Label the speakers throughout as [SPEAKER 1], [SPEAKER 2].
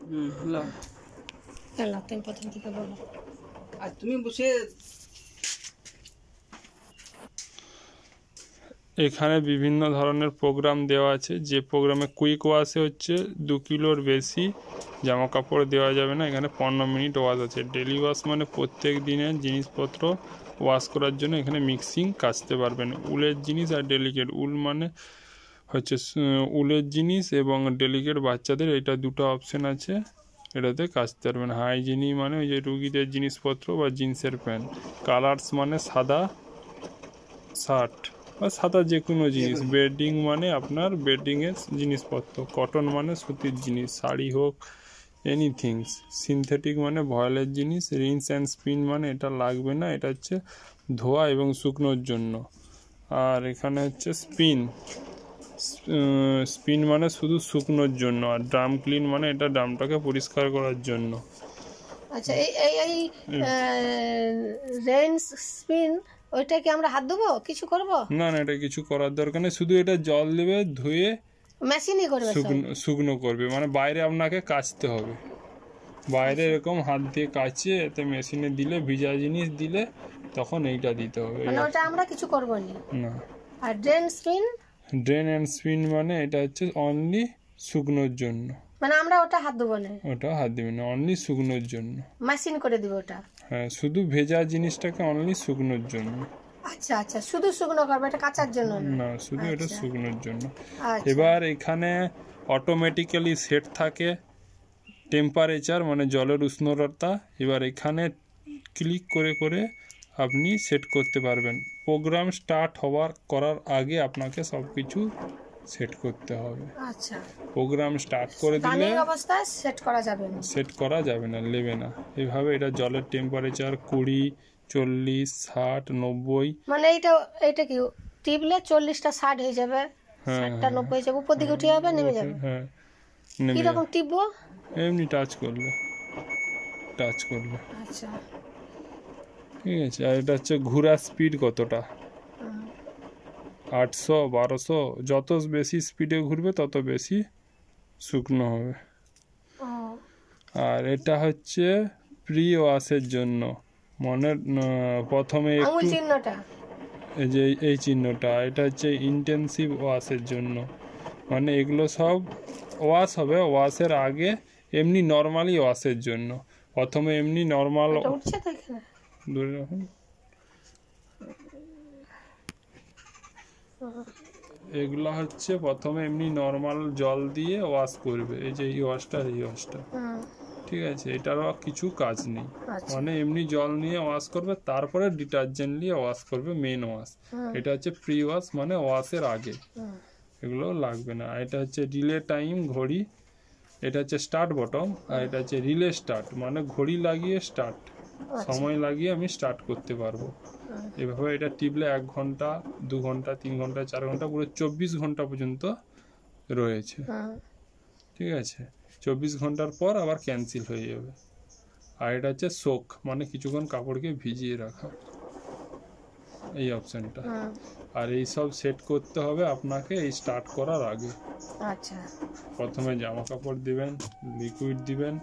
[SPEAKER 1] Hello
[SPEAKER 2] hello, তুমি প্রথম থেকে বলো।
[SPEAKER 1] আর তুমি বসে
[SPEAKER 3] এখানে বিভিন্ন ধরনের প্রোগ্রাম দেওয়া আছে। যে প্রোগ্রামে কুইক ওয়াশে হচ্ছে 2 কিলোর বেশি জামা কাপড় দেওয়া যাবে না। এখানে 15 মিনিট ওয়াশ আছে। ডেলি ওয়াশ মানে প্রত্যেক দিনের জিনিসপত্র ওয়াশ করার জন্য এখানে মিক্সিং কাচতে পারবেন। উলের জিনিস আর ডেলিকেট, উল মানে হচ্ছে উলের জিনিস এবং ডেলিকেট বাচ্চাদের, এটা দুটো অপশান আছে, এটাতে কাচতে পারবেন। হাইজিনিক মানে ওই যে রুগীদের জিনিসপত্র বা জিন্সের প্যান্ট। কালার্স মানে সাদা শার্ট বা সাদা যে কোনো জিনিস। বেডিং মানে আপনার বেডিংয়ের জিনিসপত্র। কটন মানে সুতির জিনিস, শাড়ি হোক, এনিথিংস। সিনথেটিক মানে ভয়েলের জিনিস। রিন্স অ্যান্ড স্পিন মানে এটা লাগবে না, এটা হচ্ছে ধোয়া এবং শুকনোর জন্য। আর এখানে হচ্ছে স্পিন মানে শুধু শুকনোর জন্য। আর ড্রাম ক্লিন মানে এটা ড্রামটাকে পরিষ্কার করার জন্য।
[SPEAKER 2] আচ্ছা, এই এই এই রেন্স স্পিন, ওইটা কি আমরা হাত দেবো, কিছু করব?
[SPEAKER 3] না না, এটা কিছু করার দরকার নেই, শুধু এটা জল দেবে, ধুয়ে
[SPEAKER 2] মেশিনই করবে সব?
[SPEAKER 3] শুকনো করবে, মানে বাইরে আপনাকে কাচতে হবে। বাইরে এরকম হাত দিয়ে কাচিয়ে এতে মেশিনে দিলে, ভিজা জিনিস দিলে তখন এইটা দিতে হবে।
[SPEAKER 2] মানে ওটা আমরা কিছু করবো
[SPEAKER 3] না।
[SPEAKER 2] আর drain spin?
[SPEAKER 3] Drain and spin মানে এটা হচ্ছে অনলি শুকনোর জন্য।
[SPEAKER 2] মানে আমরা ওটা হাত দেবো না?
[SPEAKER 3] ওটা হাত দিবেন না, অনলি শুকনোর জন্য।
[SPEAKER 2] মেশিন করে দিব ওটা?
[SPEAKER 3] হ্যাঁ, শুধু ভেজা জিনিসটাকে অনলি শুকনোর জন্য।
[SPEAKER 2] আচ্ছা আচ্ছা, শুধু শুকনো করবে, এটা কাচার জন্য
[SPEAKER 3] না, শুধু এটা শুকনোর জন্য।
[SPEAKER 2] আচ্ছা।
[SPEAKER 3] এবার এখানে অটোমেটিক্যালি সেট থাকে টেম্পারেচার, মানে জলের উষ্ণতা। এবার এখানে ক্লিক করে করে আপনি সেট করতে পারবেন। প্রোগ্রাম স্টার্ট করার আগে আপনাকে সব কিছু সেট করতে হবে।
[SPEAKER 2] আচ্ছা,
[SPEAKER 3] প্রোগ্রাম স্টার্ট করে দিলে
[SPEAKER 2] রানিং অবস্থায় সেট করা যাবে না?
[SPEAKER 3] সেট করা যাবে না, নেবে না। এইভাবে এটা জলের টেম্পারেচার 20, 40, 60, 90।
[SPEAKER 2] মানে এইটা কি টিপলে 40টা 60 হয়ে যাবে, 60টা 90 হয়ে যাবে, উপর দিকে উঠে যাবে, নেমে যাবে?
[SPEAKER 3] হ্যাঁ, নেমে
[SPEAKER 2] কিরকম টিপবো?
[SPEAKER 3] এমনি টাচ করলে।
[SPEAKER 2] আচ্ছা,
[SPEAKER 3] ঠিক আছে। আর এটা হচ্ছে ঘোরার স্পিড কতটা, 800, 1200, যত বেশি স্পিডে ঘুরবে তত বেশি শুকনো হবে। আর এটা হচ্ছে প্রি ওয়াশের জন্য, মানে প্রথমে
[SPEAKER 2] আঙুল
[SPEAKER 3] একটু
[SPEAKER 2] চিহ্নটা,
[SPEAKER 3] এই যে এই চিহ্নটা, এটা হচ্ছে ইন্টেন্সিভ ওয়াশের জন্য। মানে এগুলো সব ওয়াশ হবে ওয়াশের আগে, এমনি নর্মালি ওয়াশের জন্য। প্রথমে এমনি নর্মাল,
[SPEAKER 2] উঠছে তো এখানে
[SPEAKER 3] ধরে রাখুন। এগুলো হচ্ছে প্রথমে এমনি নর্মাল জল দিয়ে ওয়াশ করবে, এই যে এই ওয়াশটা, ঠিক আছে। এটারও কিছু কাজ নেই, মানে এমনি জল নিয়ে ওয়াশ করবে, তারপরে ডিটারজেন্ট নিয়ে ওয়াশ করবে, মেন ওয়াশ। এটা হচ্ছে প্রি ওয়াশ, মানে ওয়াশের আগে, এগুলো লাগবে না। এটা হচ্ছে রিলে টাইম, ঘড়ি। এটা হচ্ছে স্টার্ট বটম, আর এটা হচ্ছে রিলে স্টার্ট, মানে ঘড়ি লাগিয়ে স্টার্ট, সময় লাগিয়ে আমি স্টার্ট করতে পারবো। এভাবে এটা টিপলে 1 ঘন্টা, 2 ঘন্টা, 3 ঘন্টা, 4 ঘন্টা, পুরো 24 ঘন্টা পর্যন্ত রয়েছে। ঠিক আছে, 24 ঘন্টার পর আবার ক্যান্সেল হয়ে যাবে। আর এটা হচ্ছে সোক, মানে কিছুক্ষণ কাপড়কে ভিজিয়ে রাখা, এই অপশানটা। আর এই সব সেট করতে হবে আপনাকে এই স্টার্ট করার আগে।
[SPEAKER 2] আচ্ছা,
[SPEAKER 3] প্রথমে জামা কাপড় দিবেন, লিকুইড দিবেন,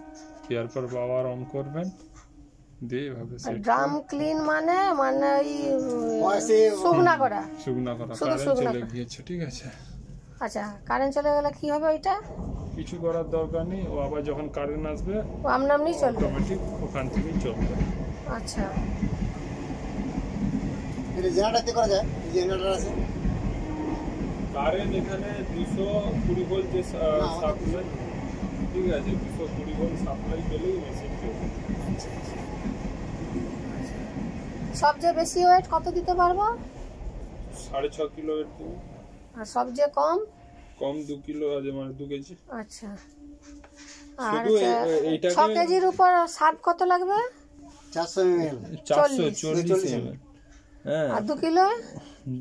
[SPEAKER 3] এরপর পাওয়ার অন করবেন, দিয়ে এভাবে সেট।
[SPEAKER 2] ড্রাম ক্লিন মানে শুকনা করা,
[SPEAKER 3] কারেন্ট চলে গিয়েছে, ঠিক আছে।
[SPEAKER 2] আচ্ছা, কারেন্ট চলে গেলে কি হবে? এটা
[SPEAKER 3] কিছু করার দরকার নেই, ও আবার যখন কারেন্ট আসবে
[SPEAKER 2] ও আমনামনি চলবে,
[SPEAKER 3] অটোমেটিক ওখান থেকে চলবে।
[SPEAKER 2] আচ্ছা,
[SPEAKER 1] এটা জেনারেটর করা যায়, জেনারেটর আছে।
[SPEAKER 3] কারেন্ট এখানে 220 ভোল্ট যে সাপ্লাই, ঠিক আছে, 220 ভোল্ট সাপ্লাই পেলেই মেশিন চলবে।
[SPEAKER 2] সবচেয়ে বেশি ওয়েট কত দিতে পারবো?
[SPEAKER 3] 6.5 কিলো ওয়েট দেবো।
[SPEAKER 2] আর সবচেয়ে কম?
[SPEAKER 3] 2 কিলো আছে, মানে 2 কেজি।
[SPEAKER 2] আচ্ছা, আর
[SPEAKER 3] শুধু এইটাকে
[SPEAKER 2] 6 কেজির উপর সার্ফ কত লাগবে?
[SPEAKER 1] 400 ml,
[SPEAKER 3] 440 ml। হ্যাঁ,
[SPEAKER 2] আর 2 কিলো?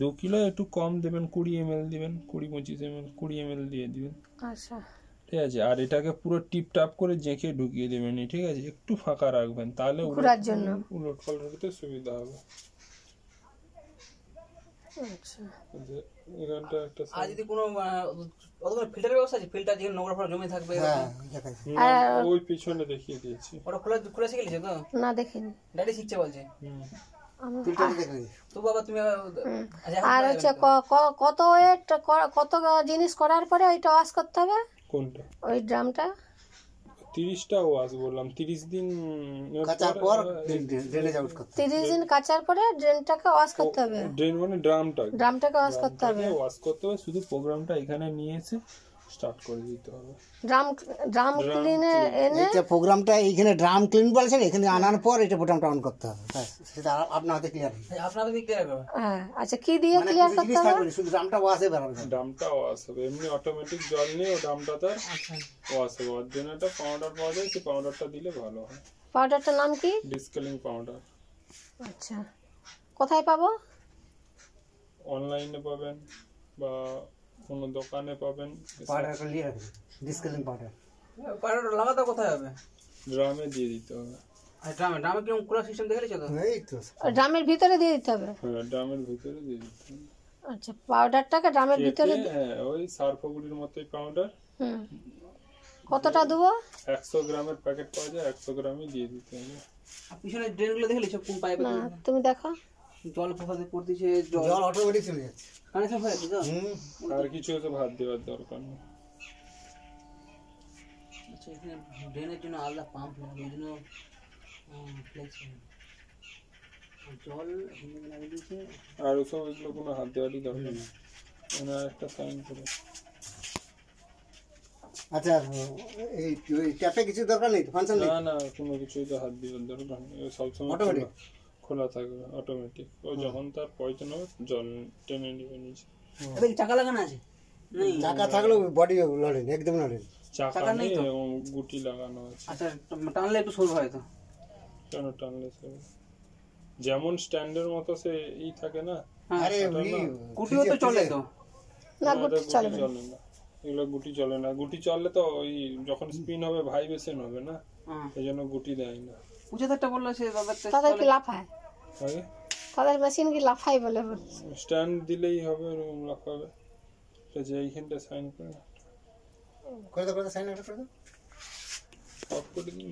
[SPEAKER 3] 2 কিলো একটু কম দেবেন, 20 ml দিবেন, 20-25 ml, 20 ml দিয়ে দিবেন।
[SPEAKER 2] আচ্ছা,
[SPEAKER 3] ঠিক আছে। আর এটাকে পুরো টিপ টাপ করে জেঁকে ঢুকিয়ে দেবেন, ঠিক আছে। একটু ফাঁকা রাখবেন, তাহলে
[SPEAKER 2] ঘোরার জন্য
[SPEAKER 3] উলট পালট হতে সুবিধা হবে।
[SPEAKER 2] আচ্ছা।
[SPEAKER 3] এখানটা একটা
[SPEAKER 4] আর যদি কোনো ফিল্টারের ব্যবস্থা আছে, ফিল্টার যেখানে নোংরা ফোংরা জমে থাকবে,
[SPEAKER 1] হ্যাঁ দেখাচ্ছি।
[SPEAKER 3] ওই পিছনে দেখিয়ে দিয়েছি।
[SPEAKER 4] ওটা খুলে শিখে নিয়েছে তো?
[SPEAKER 2] না দেখিনি।
[SPEAKER 4] ড্যাডি শিখছে বলছে।
[SPEAKER 1] ফিল্টার দেখে নিস।
[SPEAKER 4] তো বাবা তুমি আচ্ছা,
[SPEAKER 2] আর হচ্ছে কত ওয়েট কত জিনিস করার পরে ওইটা ওয়াশ করতে হবে,
[SPEAKER 3] কোনটা?
[SPEAKER 2] ওই ড্রামটা?
[SPEAKER 3] 30টা ওয়াশ বললাম, 30 দিন
[SPEAKER 1] কাচার পর ড্রেনেজ আউট করতে
[SPEAKER 2] 30 দিন কাচার পরে ড্রেনটাকে ওয়াশ করতে হবে,
[SPEAKER 3] ড্রেন মানে ড্রামটাকে
[SPEAKER 2] ড্রামটাকে ওয়াশ করতে হবে।
[SPEAKER 3] ওয়াশ করতে হবে, শুধু প্রোগ্রামটা এখানে নিয়ে এসে স্টার্ট করে দিতে হবে।
[SPEAKER 2] ড্রাম ক্লিনে এনে
[SPEAKER 1] এটা প্রোগ্রামটা এইখানে ড্রাম ক্লিন বলছেন, এখানে আনার পর এটা বোতামটা অন করতে হবে। ব্যাস, সেটা আপনার হাতে ক্লিয়ার।
[SPEAKER 4] আপনাদের দিক দিয়ে রাখবে।
[SPEAKER 2] হ্যাঁ আচ্ছা, কি দিয়ে
[SPEAKER 1] মানে
[SPEAKER 2] ক্লিয়ার
[SPEAKER 1] কিছু
[SPEAKER 2] করতে
[SPEAKER 1] জিনিস
[SPEAKER 2] হবে?
[SPEAKER 1] থাকবে না, শুধু ড্রামটা ওয়াশে বেরোবে।
[SPEAKER 3] ড্রামটা ওয়াশ হবে, এমনি অটোমেটিক জল নিয়ে ও ড্রামটাতে
[SPEAKER 4] আচ্ছা,
[SPEAKER 3] ওয়াশ হবে। ওর জন্য একটা পাউডার পাওয়া যায়, সেই পাউডারটা দিলে ভালো হয়।
[SPEAKER 2] পাউডারটার নাম কি?
[SPEAKER 3] ডিসকালিং পাউডার।
[SPEAKER 2] আচ্ছা, কোথায় পাবো?
[SPEAKER 3] অনলাইনে পাবেন বা কোনো দোকানে পাবেন।
[SPEAKER 1] পাউডারটা নিয়ে রাখবেন, ডিসকালিং পাউডার।
[SPEAKER 4] পাউডারটা লাগাতে কোথায় হবে?
[SPEAKER 3] ড্রামে দিয়ে দিতে হবে।
[SPEAKER 4] আর ড্রামে কিরকম খোলা সিস্টেম দেখে নিয়েছো তো?
[SPEAKER 1] এই তো
[SPEAKER 2] ড্রামের ভিতরে দিয়ে দিতে হবে?
[SPEAKER 3] হ্যাঁ, ড্রামের ভিতরে দিয়ে দিতে হবে।
[SPEAKER 2] আচ্ছা, পাউডারটাকে ড্রামের ভিতরে
[SPEAKER 3] হ্যাঁ, ওই সার্ফগুলির মতোই পাউডার।
[SPEAKER 2] হুম, কতটা দেবো?
[SPEAKER 3] 100 গ্রামের প্যাকেট পাওয়া যায়, 100 গ্রামই দিয়ে দিতে হবে।
[SPEAKER 4] আর পিছনে ড্রেনগুলো দেখে নিয়েছো কোন পাইপে
[SPEAKER 2] না তুমি দেখো।
[SPEAKER 4] জল কোথাতে পড়তেছে,
[SPEAKER 1] জল অটোমেটিক চলে যাচ্ছে।
[SPEAKER 4] কানেকশন হয়ে যাচ্ছে তো?
[SPEAKER 3] আর কিছু হয়তো ভাত দেওয়ার দরকার নেই।
[SPEAKER 4] আচ্ছা, এখানে ড্রেনের জন্য আলাদা পাম্প লাগে, ওই জন্য ফ্লেক্স জল এখানে লাগিয়ে দিয়েছে।
[SPEAKER 3] আর ওসব এগুলো কোনো হাত দেওয়ারই দরকার নেই। ওনার একটা সাইন করে।
[SPEAKER 1] আচ্ছা, এই ট্যাপে কিছু দরকার নেই, ফাংশন নেই।
[SPEAKER 3] না না, কোনো কিছুই তো হাত দেওয়ার দরকার নেই, ও সবসময়
[SPEAKER 1] Automatic?
[SPEAKER 3] খোলা থাকবে অটোমেটিক। ও যখন তার প্রয়োজন হবে জল টেনে নেবে নিচে।
[SPEAKER 4] এবার কি চাকা লাগানো আছে? নেই।
[SPEAKER 1] চাকা থাকলেও বডি লড়েন, একদম লড়েন।
[SPEAKER 3] চাকা নেই এবং গুটি লাগানো আছে।
[SPEAKER 4] আচ্ছা, টানলে একটু সরু হয়তো।
[SPEAKER 3] কেন টানলে সব যেমন স্ট্যান্ডের মতো সে ই থাকে না,
[SPEAKER 1] আরে ওই
[SPEAKER 4] কুটিও তো চলে তো।
[SPEAKER 2] না
[SPEAKER 3] আমাদের
[SPEAKER 2] গুটি চলবে না।
[SPEAKER 3] চলে না, এগুলো গুটি চলে না। গুটি চললে তো ওই যখন স্পিন হবে ভাইব্রেশন হবে না, এই জন্য গুটি দেয় না।
[SPEAKER 4] পূজাদারটা বললো সে দাদারটা
[SPEAKER 2] তাদের কি লাফায়?
[SPEAKER 3] আগে
[SPEAKER 2] তাদের মেশিন কি লাফায় বলে বলছে?
[SPEAKER 3] স্ট্যান্ড দিলেই হবে, ওরকম রাখাবে। তো যে এইখানটা সাইন করে
[SPEAKER 1] করে দাও, সাইন করে দাও।
[SPEAKER 3] অফ করে দিন।